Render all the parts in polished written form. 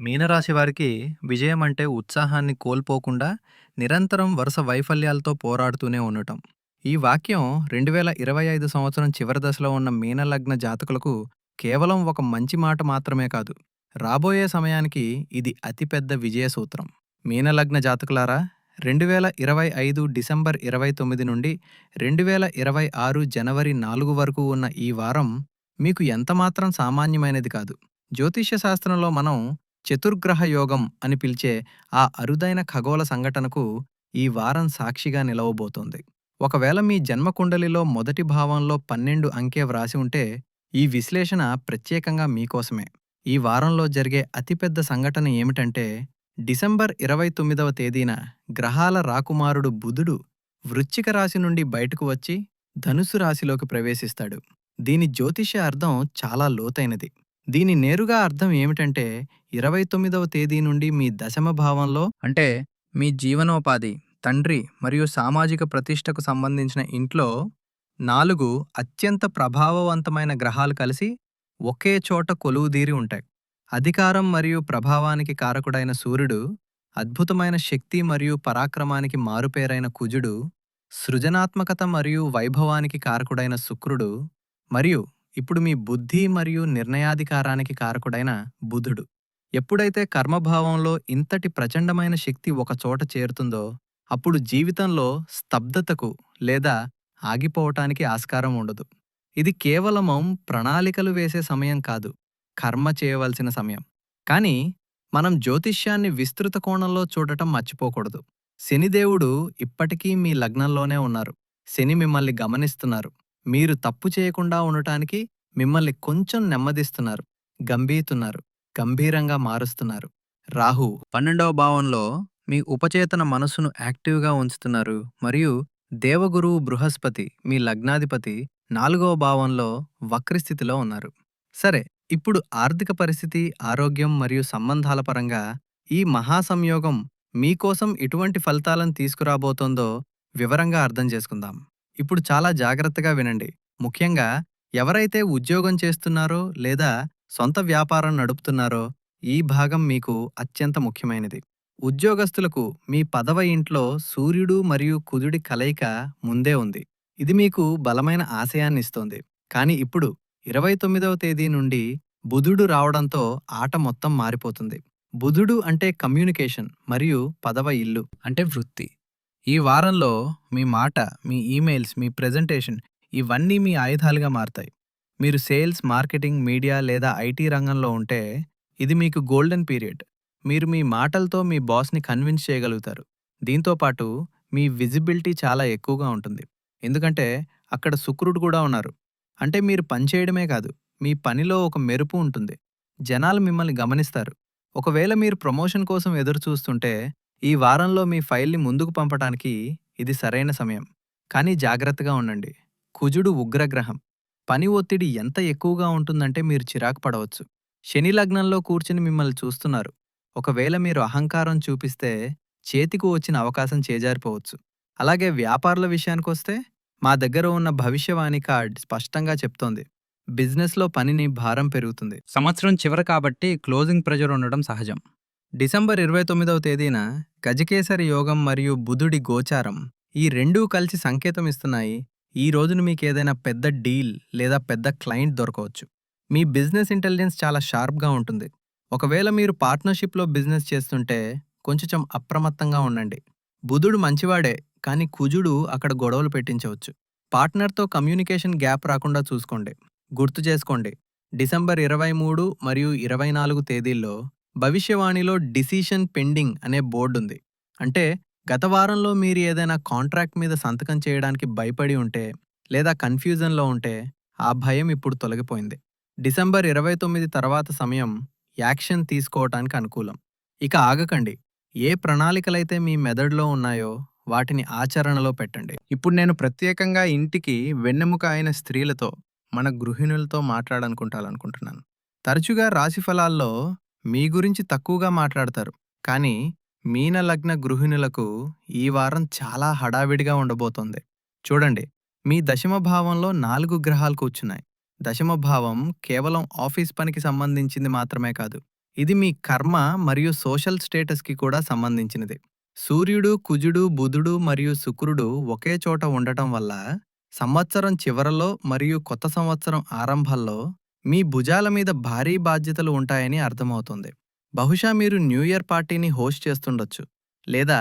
మీనరాశి వారికి విజయం అంటే ఉత్సాహాన్ని కోల్పోకుండా నిరంతరం వరుస వైఫల్యాలతో పోరాడుతూనే ఉండటం. ఈ వాక్యం 2025 సంవత్సరం చివరి దశలో ఉన్న మీనలగ్న జాతకులకు కేవలం ఒక మంచి మాట మాత్రమే కాదు. రాబోయే సమయానికి ఇది అతిపెద్ద విజయ సూత్రం. మీనలగ్న జాతకులారా, 2025 డిసెంబర్ 29 నుండి 2026 జనవరి 4 వరకు ఉన్న ఈ వారం మీకు ఎంతమాత్రం సామాన్యమైనది కాదు. జ్యోతిష్య శాస్త్రంలో మనం చతుర్గ్రహ యోగం అని పిలిచే ఆ అరుదైన ఖగోళ సంఘటనకు ఈ వారం సాక్షిగా నిలవబోతోంది. ఒకవేళ మీ జన్మకుండలిలో మొదటి భావంలో 12 అంకె వ్రాసి ఉంటే ఈ విశ్లేషణ ప్రత్యేకంగా మీకోసమే. ఈ వారంలో జరిగే అతిపెద్ద సంఘటన ఏమిటంటే, డిసెంబర్ 29వ తేదీన గ్రహాల రాకుమారుడు బుధుడు వృశ్చిక రాశి నుండి బయటకు వచ్చి ధనుసు రాశిలోకి ప్రవేశిస్తాడు. దీని జ్యోతిష్య అర్థం చాలా లోతైనది. దీని నేరుగా అర్థం ఏమిటంటే, 29వ తేదీ నుండి మీ దశమ భావంలో అంటే మీ జీవనోపాధి, తండ్రి మరియు సామాజిక ప్రతిష్టకు సంబంధించిన ఇంట్లో 4 అత్యంత ప్రభావవంతమైన గ్రహాలు కలిసి ఒకే చోట కొలువుదీరి ఉంటాయి. అధికారం మరియు ప్రభావానికి కారకుడైన సూర్యుడు, అద్భుతమైన శక్తి మరియు పరాక్రమానికి మారుపేరైన కుజుడు, సృజనాత్మకత మరియు వైభవానికి కారకుడైన శుక్రుడు, మరియు ఇప్పుడు మీ బుద్ధి మరియు నిర్ణయాధికారానికి కారకుడైన బుధుడు. ఎప్పుడైతే కర్మభావంలో ఇంతటి ప్రచండమైన శక్తి ఒక చోట చేరుతుందో, అప్పుడు జీవితంలో స్తబ్దతకు లేదా ఆగిపోవటానికి ఆస్కారం ఉండదు. ఇది కేవలము ప్రణాళికలు వేసే సమయం కాదు, కర్మ చేయవలసిన సమయం. కానీ మనం జ్యోతిష్యాన్ని విస్తృత కోణంలో చూడటం మర్చిపోకూడదు. శనిదేవుడు ఇప్పటికీ మీ లగ్నంలోనే ఉన్నారు. శని మిమ్మల్ని గమనిస్తున్నారు. మీరు తప్పు చేయకుండా ఉండటానికి మిమ్మల్ని కొంచెం నెమ్మదిస్తున్నారు, గంభీరంగా మారుస్తున్నారు. రాహు 12వ భావంలో మీ ఉపచేతన మనసును యాక్టివ్గా ఉంచుతున్నారు, మరియు దేవగురువు బృహస్పతి మీ లగ్నాధిపతి 4వ భావంలో వక్రస్థితిలో ఉన్నారు. సరే, ఇప్పుడు ఆర్థిక పరిస్థితి, ఆరోగ్యం మరియు సంబంధాల పరంగా ఈ మహాసంయోగం మీకోసం ఎటువంటి ఫలితాలను తీసుకురాబోతోందో వివరంగా అర్థం చేసుకుందాం. ఇప్పుడు చాలా జాగ్రత్తగా వినండి. ముఖ్యంగా ఎవరైతే ఉద్యోగం చేస్తున్నారో లేదా సొంత వ్యాపారం నడుపుతున్నారో, ఈ భాగం మీకు అత్యంత ముఖ్యమైనది. ఉద్యోగస్తులకు మీ 10వ ఇంట్లో సూర్యుడు మరియు కుజుడి కలయిక ముందే ఉంది. ఇది మీకు బలమైన ఆశయాన్నిస్తోంది. కానీ ఇప్పుడు 29వ తేదీ నుండి బుధుడు రావడంతో ఆట మొత్తం మారిపోతుంది. బుధుడు అంటే కమ్యూనికేషన్ మరియు 10వ ఇల్లు అంటే వృత్తి. ఈ వారంలో మీ మాట, మీ ఈమెయిల్స్, మీ ప్రెజెంటేషన్ ఇవన్నీ మీ ఆయుధాలుగా మారతాయి. మీరు సేల్స్, మార్కెటింగ్, మీడియా లేదా ఐటీ రంగంలో ఉంటే ఇది మీకు గోల్డెన్ పీరియడ్. మీరు మీ మాటలతో మీ బాస్ని కన్విన్స్ చేయగలుగుతారు. దీంతోపాటు మీ విజిబిలిటీ చాలా ఎక్కువగా ఉంటుంది. ఎందుకంటే అక్కడ శుక్రుడు కూడా ఉన్నారు. అంటే మీరు పనిచేయడమే కాదు, మీ పనిలో ఒక మెరుపు ఉంటుంది. జనాలు మిమ్మల్ని గమనిస్తారు. ఒకవేళ మీరు ప్రమోషన్ కోసం ఎదురు చూస్తుంటే ఈ వారంలో మీ ఫైల్ని ముందుకు పంపటానికి ఇది సరైన సమయం. కానీ జాగ్రత్తగా ఉండండి. కుజుడు ఉగ్రగ్రహం. పని ఒత్తిడి ఎంత ఎక్కువగా ఉంటుందంటే మీరు చిరాకు పడవచ్చు. శని లగ్నంలో కూర్చుని మిమ్మల్ని చూస్తున్నారు. ఒకవేళ మీరు అహంకారం చూపిస్తే చేతికి వచ్చిన అవకాశం చేజారిపోవచ్చు. అలాగే వ్యాపారుల విషయానికొస్తే, మా దగ్గర ఉన్న భవిష్యవాణి కార్డ్ స్పష్టంగా చెప్తోంది, బిజినెస్లో పనిని భారం పెరుగుతుంది. సంవత్సరం చివరి కాబట్టి క్లోజింగ్ ప్రెజర్ ఉండడం సహజం. డిసెంబర్ 29వ తేదీన గజకేసరి యోగం మరియు బుధుడి గోచారం ఈ రెండూ కలిసి సంకేతం ఇస్తున్నాయి, ఈ రోజున మీకేదైనా పెద్ద డీల్ లేదా పెద్ద క్లయింట్ దొరకవచ్చు. మీ బిజినెస్ ఇంటెలిజెన్స్ చాలా షార్ప్గా ఉంటుంది. ఒకవేళ మీరు పార్ట్నర్షిప్లో బిజినెస్ చేస్తుంటే కొంచెం అప్రమత్తంగా ఉండండి. బుధుడు మంచివాడే, కానీ కుజుడు అక్కడ గొడవలు పెట్టించవచ్చు. పార్ట్నర్తో కమ్యూనికేషన్ గ్యాప్ రాకుండా చూసుకోండి. గుర్తు చేసుకోండి, డిసెంబర్ 23 మరియు 24 తేదీల్లో భవిష్యవాణిలో డిసిషన్ పెండింగ్ అనే బోర్డుంది. అంటే గత వారంలో మీరు ఏదైనా కాంట్రాక్ట్ మీద సంతకం చేయడానికి భయపడి ఉంటే లేదా కన్ఫ్యూజన్లో ఉంటే ఆ భయం ఇప్పుడు తొలగిపోయింది. డిసెంబర్ 29 తర్వాత సమయం యాక్షన్ తీసుకోవటానికి అనుకూలం. ఇక ఆగకండి. ఏ ప్రణాళికలైతే మీ మెదడులో ఉన్నాయో వాటిని ఆచరణలో పెట్టండి. ఇప్పుడు నేను ప్రత్యేకంగా ఇంటికి వెన్నెముక అయిన స్త్రీలతో, మన గృహిణులతో మాట్లాడాలనుకుంటున్నాను. తరచుగా రాశిఫలాల్లో మీ గురించి తక్కువగా మాట్లాడతారు, కానీ మీన లగ్న గృహిణులకు ఈ వారం చాలా హడావిడిగా ఉండబోతోంది. చూడండి, మీ దశమ భావంలో 4 గ్రహాలు కూర్చున్నాయి. దశమ భావం కేవలం ఆఫీస్ పనికి సంబంధించింది మాత్రమే కాదు, ఇది మీ కర్మ మరియు సోషల్ స్టేటస్‌కి కూడా సంబంధించినది. సూర్యుడు, కుజుడు, బుధుడు మరియు శుక్రుడు ఒకే చోట ఉండటం వల్ల సంవత్సరం చివరలో మరియు కొత్త సంవత్సరం ఆరంభాల్లో మీ భుజాల మీద భారీ బాధ్యతలు ఉంటాయని అర్థమవుతుంది. బహుశా మీరు న్యూ ఇయర్ పార్టీని హోస్ట్ చేస్తుండొచ్చు. లేదా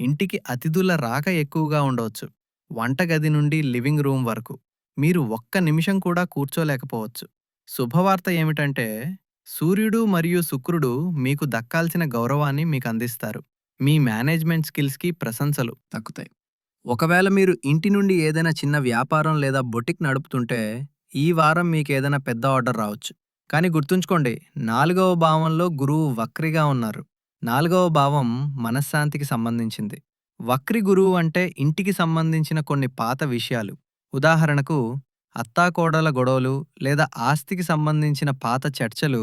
ఇంటికి అతిథుల రాక ఎక్కువగా ఉండవచ్చు. వంటగది నుండి లివింగ్ రూమ్ వరకు. మీరు ఒక్క నిమిషం కూడా కూర్చోలేకపోవచ్చు. శుభవార్త ఏమిటంటే సూర్యుడు మరియు శుక్రుడు మీకు దక్కాల్సిన గౌరవాన్ని మీకు అందిస్తారు. మీ మేనేజ్మెంట్ స్కిల్స్‌కి ప్రశంసలు దక్కుతాయి. ఒకవేళ మీరు ఇంటి నుండి ఏదైనా చిన్న వ్యాపారం లేదా బొటిక్ నడుపుతుంటే, ఈ వారం మీకేదైనా పెద్ద ఆర్డర్ రావచ్చు. కానీ గుర్తుంచుకోండి, 4వ భావంలో గురువు వక్రిగా ఉన్నారు. 4వ భావం మనశ్శాంతికి సంబంధించింది. వక్రి గురువు అంటే ఇంటికి సంబంధించిన కొన్ని పాత విషయాలు. ఉదాహరణకు అత్తాకోడల గొడవలు లేదా ఆస్తికి సంబంధించిన పాత చర్చలు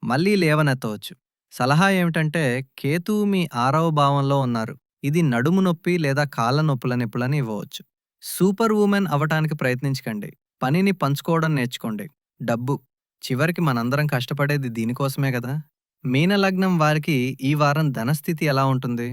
మళ్ళీ లేవనెత్తవచ్చు. సలహా ఏమిటంటే కేతువు మీ 6వ భావంలో ఉన్నారు. ఇది నడుము నొప్పి లేదా కాళ్ళ నొప్పులని ఇవ్వవచ్చు. సూపర్ వుమెన్ అవ్వటానికి ప్రయత్నించకండి. పనిని పంచుకోవడం నేర్చుకోండి. డబ్బు చివరికి మనందరం కష్టపడేది దీనికోసమే కదా. మీన లగ్నం వారికి ఈ వారం ధనస్థితి ఎలా ఉంటుంది?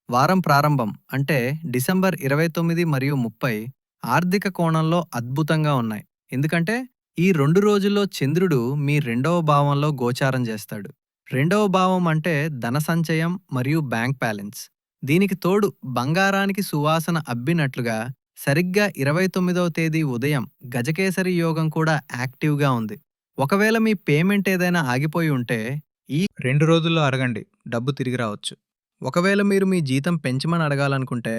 వారం ప్రారంభం అంటే డిసెంబర్ 29 మరియు 30 ఆర్థిక కోణంలో అద్భుతంగా ఉన్నాయి. ఎందుకంటే ఈ 2 రోజుల్లో చంద్రుడు మీ 2వ భావంలో గోచారం చేస్తాడు. 2వ భావం అంటే ధన సంచయం మరియు బ్యాంక్ బ్యాలెన్స్. దీనికి తోడు బంగారానికి సువాసన అబ్బినట్లుగా సరిగ్గా 29వ తేదీ ఉదయం గజకేసరి యోగం కూడా యాక్టివ్గా ఉంది. ఒకవేళ మీ పేమెంట్ ఏదైనా ఆగిపోయి ఉంటే ఈ 2 రోజుల్లో అడగండి, డబ్బు తిరిగి రావచ్చు. ఒకవేళ మీరు మీ జీతం పెంచమని అడగాలనుకుంటే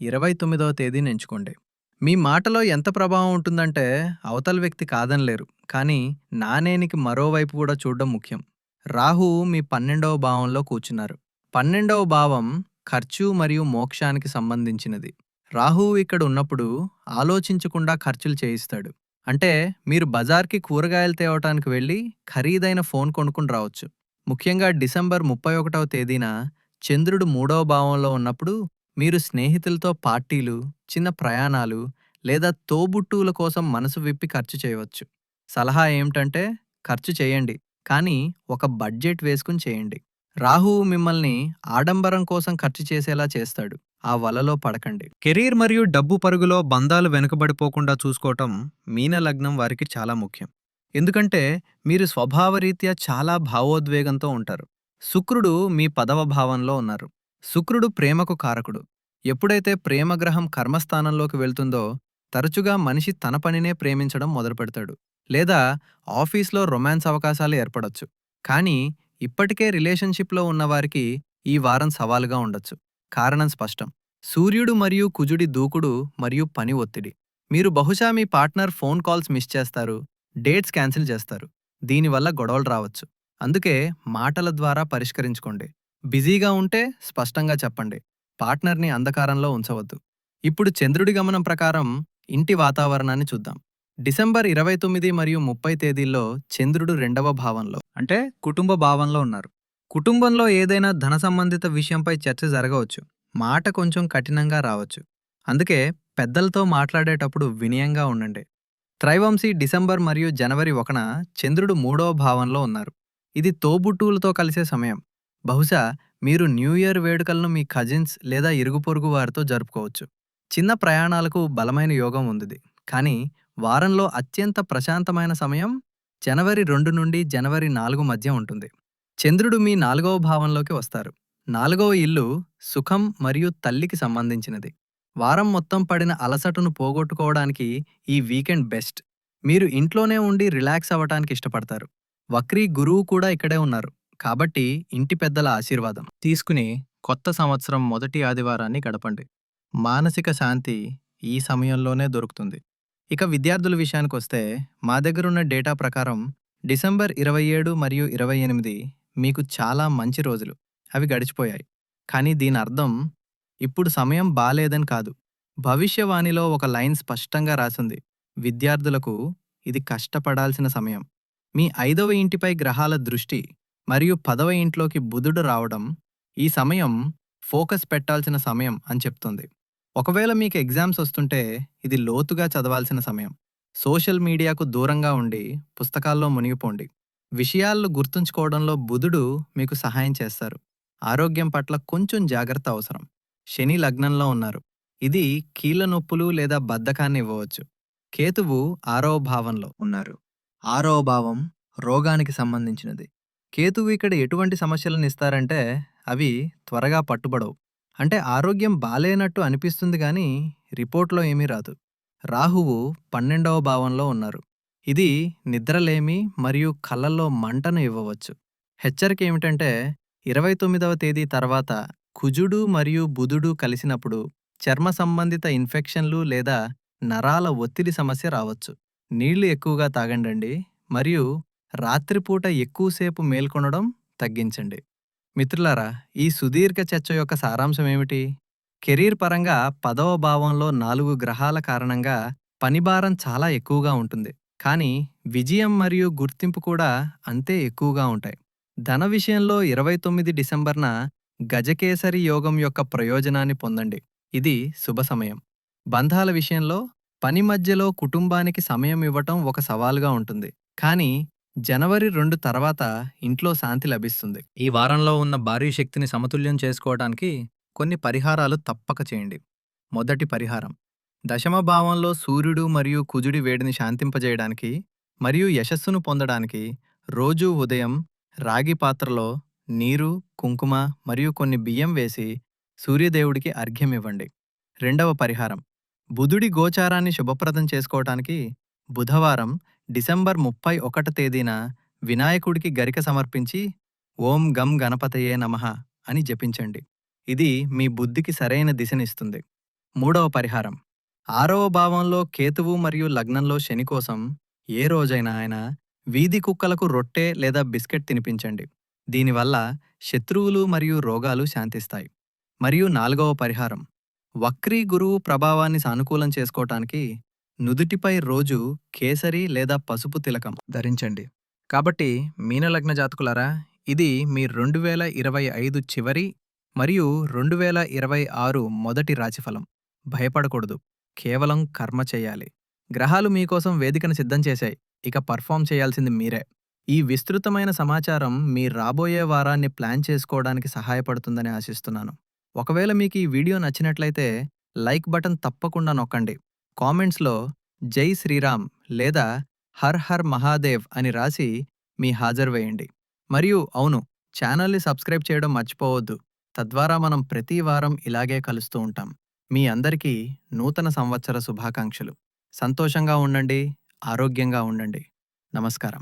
29వ తేదీని ఎంచుకోండి. మీ మాటలో ఎంత ప్రభావం ఉంటుందంటే అవతల వ్యక్తి కాదనలేరు, కానీ నాణేనికి మరోవైపు కూడా చూడడం ముఖ్యం. రాహువు మీ 12వ భావంలో కూర్చున్నారు. 12వ భావం ఖర్చు మరియు మోక్షానికి సంబంధించినది. రాహువు ఇక్కడ ఉన్నప్పుడు ఆలోచించకుండా ఖర్చులు చేయిస్తాడు. అంటే మీరు బజార్కి కూరగాయలు తేవటానికి వెళ్ళి ఖరీదైన ఫోన్ కొనుక్కుని రావచ్చు. ముఖ్యంగా డిసెంబర్ 31వ తేదీన చంద్రుడు 3వ భావంలో ఉన్నప్పుడు మీరు స్నేహితులతో పార్టీలు, చిన్న ప్రయాణాలు లేదా తోబుట్టువుల కోసం మనసు విప్పి ఖర్చు చేయవచ్చు. సలహా ఏమిటంటే ఖర్చు చేయండి, కానీ ఒక బడ్జెట్ వేసుకుని చేయండి. రాహువు మిమ్మల్ని ఆడంబరం కోసం ఖర్చు చేసేలా చేస్తాడు. ఆ వలలో పడకండి. కెరీర్ మరియు డబ్బు పరుగులో బంధాలు వెనుకబడిపోకుండా చూసుకోవటం మీన లగ్నం వారికి చాలా ముఖ్యం. ఎందుకంటే మీరు స్వభావరీత్యా చాలా భావోద్వేగంతో ఉంటారు. శుక్రుడు మీ 10వ భావంలో ఉన్నారు. శుక్రుడు ప్రేమకు కారకుడు. ఎప్పుడైతే ప్రేమగ్రహం కర్మస్థానంలోకి వెళ్తుందో తరచుగా మనిషి తన పనినే ప్రేమించడం మొదలుపెడతాడు. లేదా ఆఫీస్లో రొమాన్స్ అవకాశాలు ఏర్పడొచ్చు. కానీ ఇప్పటికే రిలేషన్షిప్లో ఉన్నవారికి ఈ వారం సవాలుగా ఉండొచ్చు. కారణం స్పష్టం. సూర్యుడు మరియు కుజుడి దూకుడు మరియు పని ఒత్తిడి. మీరు బహుశా మీ పార్ట్నర్ ఫోన్ కాల్స్ మిస్ చేస్తారు, డేట్స్ క్యాన్సిల్ చేస్తారు. దీనివల్ల గొడవలు రావచ్చు. అందుకే మాటల ద్వారా పరిష్కరించుకోండి. బిజీగా ఉంటే స్పష్టంగా చెప్పండి. పార్ట్నర్ని అంధకారంలో ఉంచవద్దు. ఇప్పుడు చంద్రుడి గమనం ప్రకారం ఇంటి వాతావరణాన్ని చూద్దాం. డిసెంబర్ 29 మరియు 30 తేదీల్లో చంద్రుడు 2వ భావంలో అంటే కుటుంబ భావంలో ఉన్నారు. కుటుంబంలో ఏదైనా ధన సంబంధిత విషయంపై చర్చ జరగవచ్చు. మాట కొంచెం కఠినంగా రావచ్చు. అందుకే పెద్దలతో మాట్లాడేటప్పుడు వినయంగా ఉండండి. త్రైవంశీ డిసెంబర్ మరియు జనవరి 1న చంద్రుడు 3వ భావంలో ఉన్నారు. ఇది తోబుట్టువులతో కలిసే సమయం. బహుశా మీరు న్యూ ఇయర్ వేడుకలను మీ కజిన్స్ లేదా ఇరుగు పొరుగు వారితో జరుపుకోవచ్చు. చిన్న ప్రయాణాలకు బలమైన యోగం ఉంది. కానీ వారంలో అత్యంత ప్రశాంతమైన సమయం జనవరి 2 నుండి జనవరి 4 మధ్య ఉంటుంది. చంద్రుడు మీ 4వ భావంలోకి వస్తారు. 4వ ఇల్లు సుఖం మరియు తల్లికి సంబంధించినది. వారం మొత్తం పడిన అలసటను పోగొట్టుకోవడానికి ఈ వీకెండ్ బెస్ట్. మీరు ఇంట్లోనే ఉండి రిలాక్స్ అవ్వటానికి ఇష్టపడతారు. వక్రీ గురువు కూడా ఇక్కడే ఉన్నారు. కాబట్టి ఇంటి పెద్దల ఆశీర్వాదం తీసుకుని కొత్త సంవత్సరం మొదటి ఆదివారాన్ని గడపండి. మానసిక శాంతి ఈ సమయంలోనే దొరుకుతుంది. ఇక విద్యార్థుల విషయానికొస్తే మా దగ్గరున్న డేటా ప్రకారం డిసెంబర్ 27 మరియు 28 మీకు చాలా మంచి రోజులు. అవి గడిచిపోయాయి. కానీ దీని అర్థం ఇప్పుడు సమయం బాలేదని కాదు. భవిష్యవాణిలో ఒక లైన్ స్పష్టంగా రాసింది. విద్యార్థులకు ఇది కష్టపడాల్సిన సమయం. మీ 5వ ఇంటిపై గ్రహాల దృష్టి మరియు 10వ ఇంట్లోకి బుధుడు రావడం ఈ సమయం ఫోకస్ పెట్టాల్సిన సమయం అని చెప్తుంది. ఒకవేళ మీకు ఎగ్జామ్స్ వస్తుంటే ఇది లోతుగా చదవాల్సిన సమయం. సోషల్ మీడియాకు దూరంగా ఉండి పుస్తకాల్లో మునిగిపోండి. విషయాలను గుర్తుంచుకోవడంలో బుధుడు మీకు సహాయం చేస్తారు. ఆరోగ్యం పట్ల కొంచెం జాగ్రత్త అవసరం. శని లగ్నంలో ఉన్నారు. ఇది కీళ్ళ నొప్పులు లేదా బద్ధకాన్ని ఇవ్వవచ్చు. కేతువు 6వ భావంలో ఉన్నారు. 6వ భావం రోగానికి సంబంధించినది. కేతువు ఇక్కడ ఎటువంటి సమస్యలను ఇస్తారంటే అవి త్వరగా పట్టుబడవు. అంటే ఆరోగ్యం బాలేనట్టు అనిపిస్తుంది గాని రిపోర్ట్‌లో ఏమీ రాదు. రాహువు 12వ భావంలో ఉన్నారు. ఇది నిద్రలేమి మరియు కళ్ళల్లో మంటను ఇవ్వవచ్చు. హెచ్చరిక ఏమిటంటే 29వ తేదీ తర్వాత కుజుడు మరియు బుధుడు కలిసినప్పుడు చర్మ సంబంధిత ఇన్ఫెక్షన్లు లేదా నరాల ఒత్తిడి సమస్య రావచ్చు. నీళ్లు ఎక్కువగా తాగండండి మరియు రాత్రిపూట ఎక్కువసేపు మేల్కొనడం తగ్గించండి. మిత్రులారా, ఈ సుదీర్ఘ చర్చ యొక్క సారాంశం ఏమిటి? కెరీర్ పరంగా 10వ భావంలో 4 గ్రహాల కారణంగా పనిభారం చాలా ఎక్కువగా ఉంటుంది. కానీ విజయం మరియు గుర్తింపు కూడా అంతే ఎక్కువగా ఉంటాయి. ధన విషయంలో 29 డిసెంబర్న గజకేసరి యోగం యొక్క ప్రయోజనాన్ని పొందండి. ఇది శుభ సమయం. బంధాల విషయంలో పని మధ్యలో కుటుంబానికి సమయం ఇవ్వటం ఒక సవాలుగా ఉంటుంది. కానీ జనవరి 2 తర్వాత ఇంట్లో శాంతి లభిస్తుంది. ఈ వారంలో ఉన్న భారీ శక్తిని సమతుల్యం చేసుకోవడానికి కొన్ని పరిహారాలు తప్పక చేయండి. మొదటి పరిహారం, దశమ భావంలో సూర్యుడు మరియు కుజుడి వేడిని శాంతింపజేయడానికి మరియు యశస్సును పొందడానికి రోజూ ఉదయం రాగి పాత్రలో నీరు, కుంకుమ మరియు కొన్ని బియ్యం వేసి సూర్యదేవుడికి అర్ఘ్యం ఇవ్వండి. రెండవ పరిహారం, బుధుడి గోచారాన్ని శుభప్రదం చేసుకోవటానికి బుధవారం డిసెంబర్ 31 తేదీన వినాయకుడికి గరిక సమర్పించి ఓం గం గణపతయే నమః అని జపించండి. ఇది మీ బుద్ధికి సరైన దిశనిస్తుంది. మూడవ పరిహారం, 6వ భావంలో కేతువు మరియు లగ్నంలో శని కోసం ఏ రోజైనా ఆయన వీధి కుక్కలకు రొట్టె లేదా బిస్కెట్ తినిపించండి. దీనివల్ల శత్రువులు మరియు రోగాలు శాంతిస్తాయి. మరియు 4వ పరిహారం, వక్రీ గురువు ప్రభావాన్ని సానుకూలం చేసుకోవటానికి నుదుటిపై రోజు కేసరి లేదా పసుపు తిలకం ధరించండి. కాబట్టి మీనలగ్న జాతకులారా, ఇది మీ 2025 చివరి మరియు 2026 మొదటి రాశిఫలం. భయపడకూడదు. కేవలం కర్మ చేయాలి. గ్రహాలు మీకోసం వేదికను సిద్ధం చేశాయి. ఇక పర్ఫామ్ చేయాల్సింది మీరే. ఈ విస్తృతమైన సమాచారం మీ రాబోయే వారాన్ని ప్లాన్ చేసుకోవడానికి సహాయపడుతుందని ఆశిస్తున్నాను. ఒకవేళ మీకు ఈ వీడియో నచ్చినట్లయితే లైక్ బటన్ తప్పకుండా నొక్కండి. కామెంట్స్లో జై శ్రీరామ్ లేదా హర్ హర్ మహాదేవ్ అని రాసి మీ హాజరు వేయండి. మరియు అవును, ఛానల్ని సబ్స్క్రైబ్ చేయడం మర్చిపోవద్దు. తద్వారా మనం ప్రతి వారం ఇలాగే కలుస్తూ ఉంటాం. మీ అందరికీ నూతన సంవత్సర శుభాకాంక్షలు. సంతోషంగా ఉండండి, ఆరోగ్యంగా ఉండండి. నమస్కారం.